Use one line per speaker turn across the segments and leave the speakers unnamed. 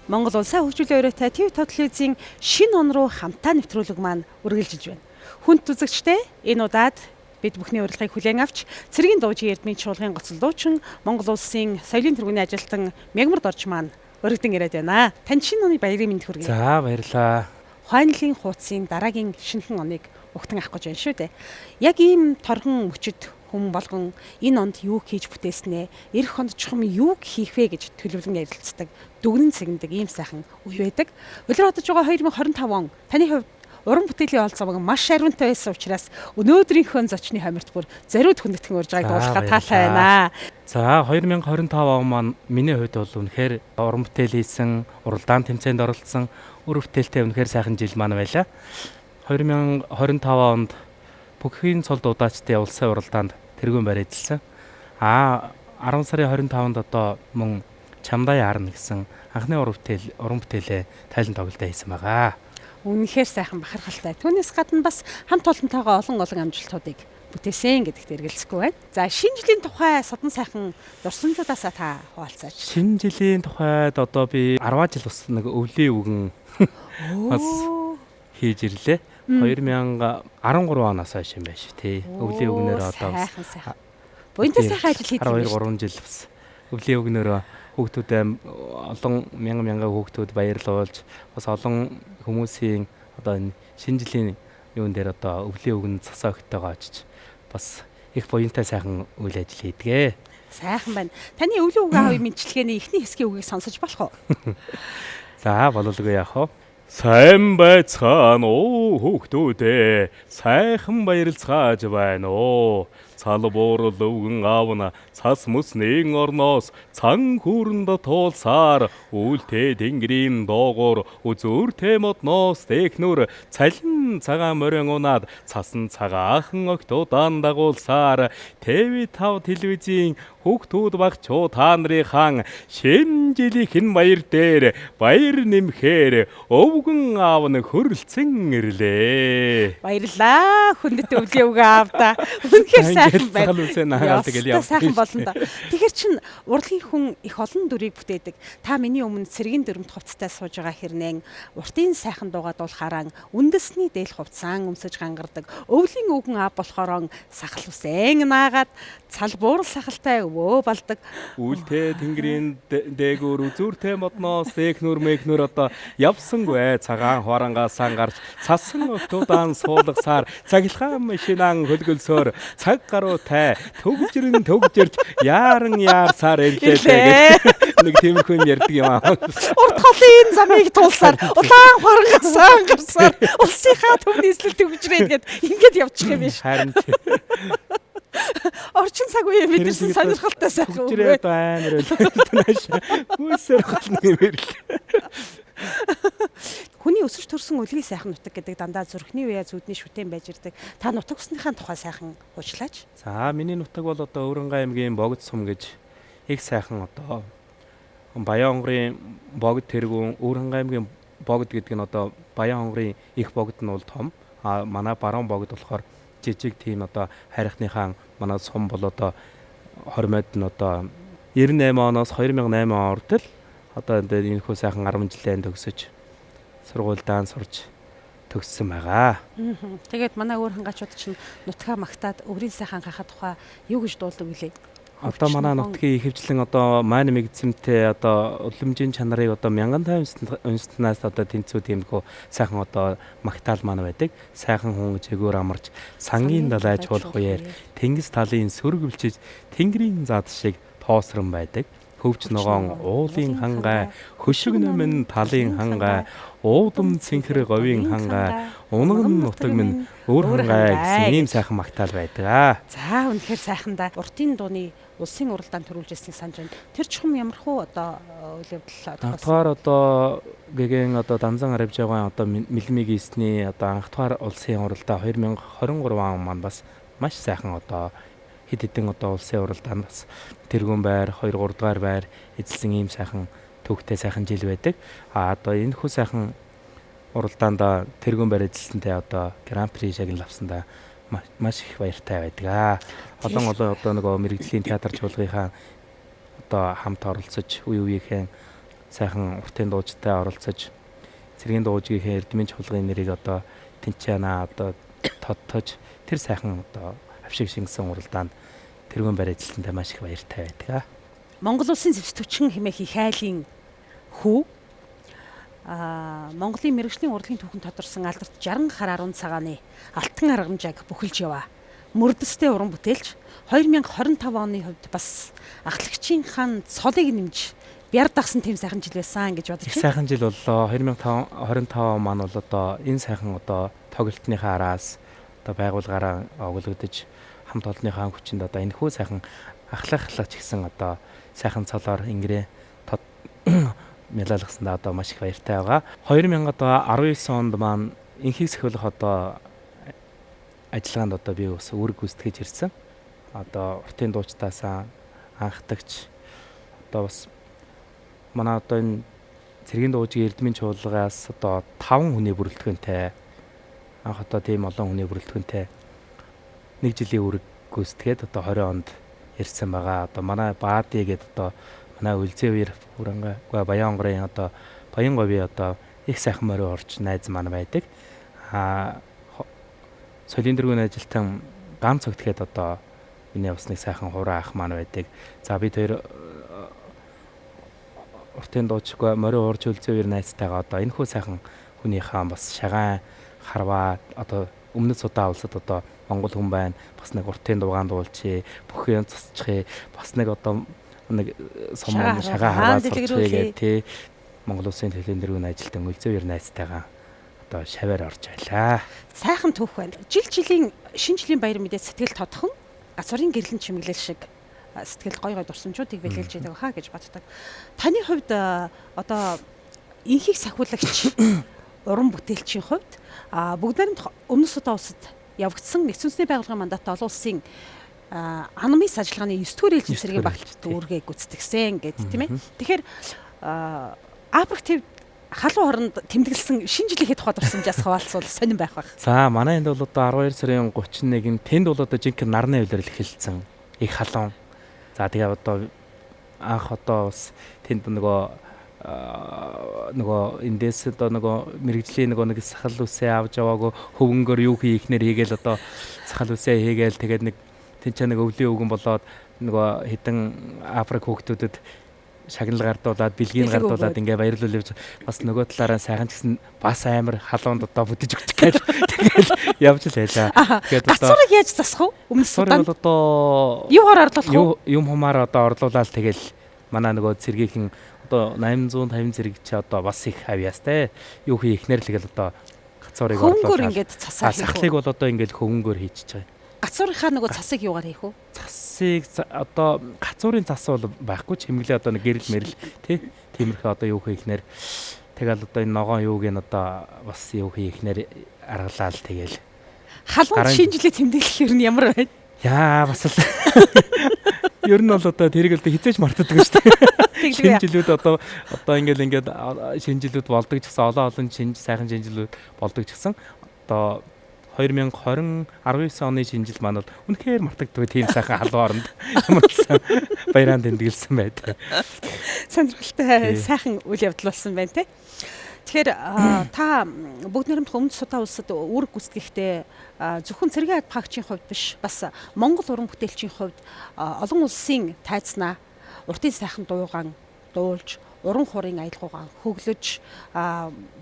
Монгол улсаа хөгжүүлэн өрөөтэй ТV телевизийн шинэ он руу хамтаа нэвтрүүлэг маань үргэлжилж байна. Хүнд үзэгчтэй энэ удаад бид бүхний урилгыг хүлээн авч цэргийн дуучин эрдмийн чуулгын гоцол дуучин Монгол улсын соёлын тэргүүний ажилтан Мягмар Дорж маань өргөдөн ирээд байна. Танд шинэ оны баярын мэнд хүргэе.
За баярлалаа.
Хойнлын хуудсын дараагийн шинэхэн оныг угтан авах гэж байна шүү дээ. Яг ийм торгон мөчөд хүн болгон энэ онд юу хийж бүтээснэ, эх онд чухам юу хийх вэ гэж төлөвлөн ярилцдаг, дүгнэн цэгндэг ийм сайхан үе байдаг. Өдөр одож байгаа 2025 он таны хувьд уран бүтээлийн олцоог маш ариунтай байсан учраас өнөөдрийнхөө зочны хамирт бүр зориуд хүндэтгэн урьж байгааг дуулахад таатай байна.
За 2025 он маань миний хувьд бол үнэхээр уран бүтээл хийсэн, уралдаан тэмцээнд оролцсон, үр бүтээлтэй үнэхээр сайхан жил маань байлаа. 2025 онд Бүххийн цол дуудаачдын улсын уралдаанд тэргүүн барьжсэн. 10 сарын 25-нд одоо мөн Чамдай арна гэсэн анхны уран бүтээлээ тайлан тоглолтоо хийсэн байгаа.
Үнэхээр сайхан бахархалтай. Түүнээс гадна бас хамт олонтойгоо олон амжилтуудыг бүтээсэн гэдэгт эргэлзэхгүй байна. За шинэ жилийн тухай садан сайхан дурсамжуудаасаа та хуваалцаач.
Шинэ жилийн тухайд одоо би 10 жил ус нэг өвлийн үгэн бас хийж ирлээ. 2013 оноос хойш юм байна шүү тий. Өвлийн үгнээр одоо
буянтай сайхан ажил хийдэг.
12 3 жил бас өвлийн үгнээр хүүхдүүдэд олон мянган хүүхдүүд баярлуулж бас олон хүмүүсийн одоо энэ шинэ жилийн юун дээр одоо өвлийн үгэн засаа өгтөйгөө очиж бас их буянтай сайхан үйл ажил хийдгээ.
Сайхан байна. Таны өвлийн үгэн аавын мэдлэгээний эхний хэсгийн үгийг сонсож болох уу?
За бололгүй яах вэ? Сайн байцгаана уу хүүхдүүдээ, сайхан баярлцгааж байна уу. Салбуур лөвгөн аавна цас мөснийн орноос цан хүрэнд туулсаар үлтээ тэнгэрийн доогуур үзүүртэй модноос тэхнүр цалин цагаан морин унаад цасан цагаахан октоудаан дагуулсаар ТV5 телевизийн хүүхдүүд багчуу та нарын шинэ жилийнхэн баяр дээр баяр нэмхээр өвгөн аавна хөрөлцөн ирлээ.
Баярлаа хүндэт өвлийн үгэн аавда. Үнэхээр сайхан байна. Сайхан болно да. Тэгэхээр чин урлагийн хүн их олон дүрийг бүтээдэг. Та миний өмнө цэргийн дүрмт хувцастай сууж байгаа хэрнээ уртын сайхан дуугаа дуулахаараа үндэсний дээл хувцаан өмсөж гангардаг. Өвлийн үгэн аав болохоор сахал үсэн наагаад цалбуур сахалтай өвөө балдаг.
Үлтээ тэнгэрийн дээгүүр үзүүртэй модноос тэхнүр мэхнүр одоо явсангүй цагаан хуарангаасаа гарч цасан октоудаан суулгасаар цагилгаан машинан хөлгөлсөөр цаг гаруй тай төгжирч яаран яарсаар ирлээ гэдэг нэг тиймэрхүү ярьдаг юм аа.
Урт холын замыг туулсаар улаан хуарангаасаа гарсаар улсынхаа төвний эслэл төгжрээд гээд ингэж явчих юм биш.
Харин
орчин цаг үеийн мэдэрсэн сонирхолтой сайхан үг
байна. Амар байлаа. Гүйсээр холны мэрлээ.
Хүний өсөж төрсөн үлгий сайхан нутаг гэдэг дандаа зүрхний уяа зүудний шүтэн байж ирдэг. Та нутаг усныхаа тухай сайхан уучлаач.
За миний нутаг бол одоо Өвөрнгай аймгийн Богд сум гэж их сайхан одоо Баян хонгорын Богд тэргүүн Өвөрнгай аймгийн Богд гэдэг нь одоо Баян хонгорын их Богд нь бол том. Манай Баруун Богд болохоор жижиг тийм одоо хайрхныхаа манай сум бол одоо 20-д нь одоо 98 оноос 2008 он хүртэл одоо энэ хүү сайхан 10 жилийн төгсөж сургуульдаа сурж төгссөн байгаа.
Тэгээд манай өөр хангачууд чинь нутгаа магтаад өврийн сайхан гахаа тухай юу гэж дуулдаг вүлээ?
Одоо манай нутгийн ихэвчлэн одоо маань мэгзэмтэй одоо уламжийн чанарыг одоо мянгантай үнснээс одоо тэнцүү тиймгүй сайхан одоо магтаал маань байдаг. Сайхан хүн жигүүр амарч сангийн далай чуулах үеэр тэнгис талын сөргөвлчиж тэнгэрийн зад шиг тоосрон байдаг. Хөвч ногоон уулын хангай, хөшиг нэмэн талын хангай, уудам цэнхэр говийн хангай, унган нутаг минь өөр хангай гэсэн ийм сайхан магтаал байдаг.
За үнэхээр сайхан да. Уртын дууны улсын уралдаанд төрүүлжсэнийг санаж байна. Тэр чухам ямархуу одоо үйл явдал
тогтохоор одоо гэгэн одоо Данзан Арабж байгаа одоо Мэлмигисний одоо анх дахь улсын уралдаа 2023 он маань бас маш сайхан одоо хэд хэдэн одоо улсын уралдаанд бас тэргүүн байр 2 3 дугаар байр эзэлсэн ийм сайхан төвхтэй сайхан жил байдаг. Одоо энэ хүү сайхан уралдаанд тэргүүн байр эзэлсэнтэй одоо Гран При шагнал авсандаа маш их баяртай байдаг. Олон одоо нөгөө мэрэгжлийн театр чуулгынхаа одоо хамт оролцож үе үеийнхэн сайхан уртын дуужтай оролцож цэргийн дуужгийн эрдмийн чуулганы нэрийг одоо тэнцэнэ одоо тодтож тэр сайхан одоо авшиг шингэсэн уралдаанд тэргүүн барьцлантай маш их баяртай байдаг.
Монгол улсын зэвсэгчэн хэмээх их айлын хүү Монголын мэрэгжлийн урлагийн түүхэнд тодорсон алдарт 60 хар 10 цагааны алтан аргамжааг бүхэлж яваа. Мөрдөстэй уран бүтээлч 2025 оны хувьд бас ахлагчийн хаан цолыг нэмж бяр дагсан тэм сайхан жил байсан гэж бодож байна.
Сайхан жил боллоо. 2025 маань бол одоо энэ сайхан одоо тоглолтныхаа араас одоо байгууллагаараа оглогдож хамт олонныхаа хүчинд одоо энэ хүү сайхан ахлагч гэсэн одоо сайхан цолоор ингэрээ мэлалгасандаа одоо маш их баяртай байгаа. 2019 онд маань инхийг сахиулах одоо ажиллагаанд одоо би бас үүрэг гүйцэтгэж ирсэн. Одоо уртын дуучтаасаа анхдагч одоо бас манай одоо энэ цэргийн дуужийн эрдмийн чуулгаас одоо 5 хүний бүрэлдэхүүнтэй анх одоо тийм олон хүний бүрэлдэхүүнтэй 1 жилийн үүрэг гүйцэтгээд одоо 20 онд ирсэн байгаа. Одоо манай Баади гэдэг одоо манай Үлзээ үер Хуранга Баянгорын одоо Баянгови одоо их сайхан морин орч найз маань байдаг. Солийн дэргүүн ажилтан гам цогтгээд одоо миний бас нэг сайхан хураа ах маань байдаг. За бид хоёр уртын дуучгүй морин орч Үлзээ үер найзтайгаа одоо энэ хүү сайхан хүнийхээ бас шагаан харваа одоо өмнөд судаа улсад одоо Монгол хүн байна. Бас нэг уртын дуугаан дуулчих, бүхэн цусчих, бас нэг одоо нэг сумын шагаа хаваа цуцгээ тий Монгол улсын төлөөллийн дэргүүн ажилтан Үлзээ үер найзтайгаа одоо шаваар орж байлаа.
Сайхан түүх байна. Жилийн шинэ жилийн баяр мэдээ сэтгэл тодхон гацрын гэрлэн чимэглэл шиг сэтгэл гой дурсамжуудыг бэлгэлж байдаг хаа гэж боддог. Таны хувьд одоо инхийг сахиулагч уран бүтээлчийн хувьд бүгд найрамд өмнө судаа улсад явагдсан нэгдсэн үндэсний байгууллагын мандаттай олон улсын анамис ажиллагааны 9 дугаар ээлжийн цэргийн багт үүргээ гүйцэтгсэн гэдэг тийм ээ. Тэгэхээр Африк халуун оронд тэмдэглэсэн шинэ жилийн тухайд урсамжаас хаваалцвал сонирн байх баг.
За манай энд бол одоо 12 сарын 31-нд тэнд бол одоо жинхэнэ нарны үйлрэл эхэлсэн. Их халуун. За тэгээ одоо анх одоо бас тэнд нөгөө эндээс одоо нөгөө мэрэгжлийн нэг сахал үсээ авч яваагүй хөвөнгөөр юу хийхнэр хийгээл одоо сахал үсээ хийгээл тэгээд нэг тэнцээ нэг өвлийн өвгөн болоод нөгөө хэдэн Африк хүүхдүүдэд шагнал гардуулаад бэлгийн гардуулаад ингээ баярлуул явж бас нөгөө талаараа сайхан гэсэн бас амар халуунд одоо бүдэж өгчих гээл тэгэл явж л байлаа.
Тэгээд одоо гацурыг яаж засах вэ? Өмнө
судаа одоо
юугаар орлуулах вэ?
Юм хумаар одоо орлуулаад тэгэл манай нөгөө цэргийнхэн одоо 850 цэрэг чи одоо бас их авьяастай юу хийхнэр л тэгэл одоо гацурыг
орлуулаад ингээд цасаа хийх.
Сахлыг бол одоо ингээд хөвөнгөөр хийчихэж байгаа.
Гацуурынхаа нөгөө цасыг юугаар хийх вэ?
Цасыг одоо гацуурын цас бол байхгүй ч хэмглээ одоо нэг гэрэл мэрэл тий тиймэрхүү одоо юу хийхнэр тэгэл одоо энэ ногоон юуг нь одоо бас юу хийхнэр аргалаал тэгэл
халуун шинэ жилийн тэмдэглэх юм ямар байна?
Яа бас л ер нь бол одоо тэрийг л хизээч мартдаг шүү дээ. Шинэ жилүүд одоо ингээд шинэ жилүүд болдог ч гэсэн олон шинэ сайхан шинэ жилүүд болдог ч гэсэн одоо 2019 оны шинэ жил маань бол үнэхээр мартагддаг тийм сайхан халуун оронд ямар ч баяраар тэмдэглэсэн байдаг.
Сонирхолтой сайхан үйл явдал болсон байна те. Тэгэхээр та бүгд найрамдах өмнөд судаа улсад үүрэг гүйцэтгэхдээ зөвхөн цэргийн ад багчийн хувьд биш бас Монгол уран бүтээлчийн хувьд олон улсын тайзнаа уртын сайхан дуугаан дуулж уран хуурын аялгаугаа хөглөж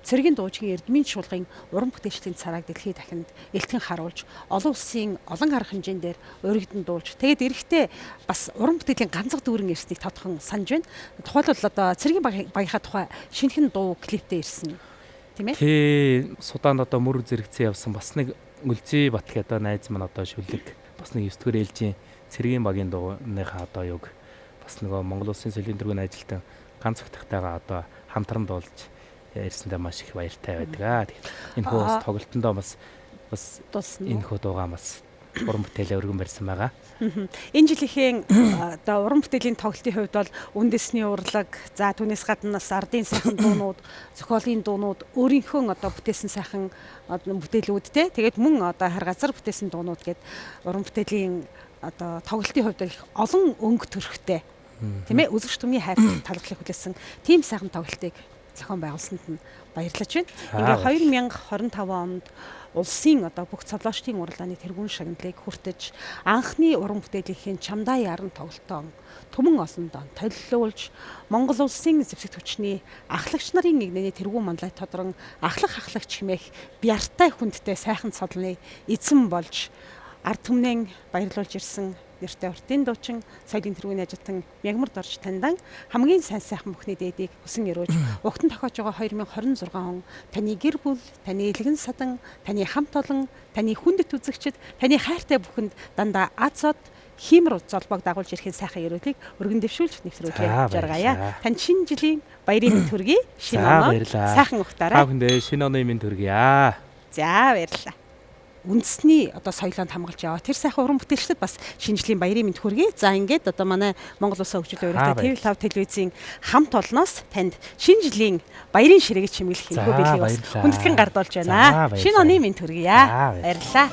цэргийн дуужгийн эрдмийн чуулгын уран бүтээлчлийн царайг дэлхийд дахинд элтгэн харуулж олон улсын олон арга хэмжээндээр өргөдөн дуулж тэгээд эрэхтээ бас уран бүтээлийн ганцхан дүүрэн ирснийг тодхон санаж байна. Тухайлбал одоо цэргийн багийнхаа тухай шинэхэн дуу клиптэй ирсэн тийм ээ.
Тий судаанд одоо мөр зэрэгцээ явсан бас нэг Үлзий Бат гэдэг найз маань одоо шүлэг бас нэг 9 дугаар ээлжийн цэргийн багийн дууныхаа одоо юг бас нөгөө Монгол улсын солийн дэргүүн ажилтан ганц өгтөгтэйгээ одоо хамтран дуулж ирсэндээ маш их баяртай байдаг. Энэ хөө бас тоглолтондоо бас энэ хөө дуугаа бас уран бүтээлээ өргөн барьсан байгаа.
Энэ жилийн одоо уран бүтээлийн тоглолтын хувьд бол үндэсний урлаг, за түүнээс гадна бас ардын сайхан дуунууд, зохиолын дуунууд, өөрийнхөө одоо бүтээсэн сайхан бүтээлүүд те. Тэгээд мөн одоо хар газар бүтээсэн дуунууд гээд уран бүтээлийн одоо тоглолтын хувьд их олон өнгө төрхтэй Тийм ээ, үзэгч түмний хайр талархлыг хүлээсэн тийм сайхан тоглолтыг зохион байгуулсанд нь баярлаж байна. Ингээ 2025 онд улсын одоо бүх цолоочдын уралдааны тэргуун шагналыг хүртэж анхны уран бүтээлийн Чамдаа яран тоглолтоо түмэн олон дон толилуулж Монгол улсын зэвсэг түвшний ахлагч нарын нэгний тэргуун манлай тодрон ахлагч хэмээх бяртай хүндтэй сайхан цолны эзэн болж ард түмнээ баярлуулж ирсэн нэртэй уртын дуучин соёлын тэргүүний ажилтан Мягмард орж таньдан хамгийн сайхан бүхний дээдийг хүсэн өрөөж угтан тохиож байгаа 2026 он таны гэр бүл, таны элгэн садан, таны хамт олон, таны хүндэт үзэгчд, таны хайртай бүхэнд дандаа азод хиймэр золбоог дагуулж ирэхин сайхан өрөөлийг өргөн дэвшүүлж нэвтрүүлгээ жаргая. Танд шинэ жилийн баярын мэнд хүргэе. Шинэ оноо сайхан ухтаарай.
Та бүхэндээ шинэ оны мэнд хүргье.
За баярлалаа. Үндэсний одоо соёлоонд хамгаалж яваа тэр сайхан уран бүтээлчдэд бас шинжлэлийн баярын мэнд хүргэе. За ингээд одоо манай Монгол Улсын хөгжлийн урлагтай TV5 телевизийн хамт олноос танд шинэ жилийн баярын ширээгээ чимэглэх хэлбэр биелгийг бас хүндэтгэн гардуулж байна. Шинэ оны мэнд хүргэе. Баярлалаа.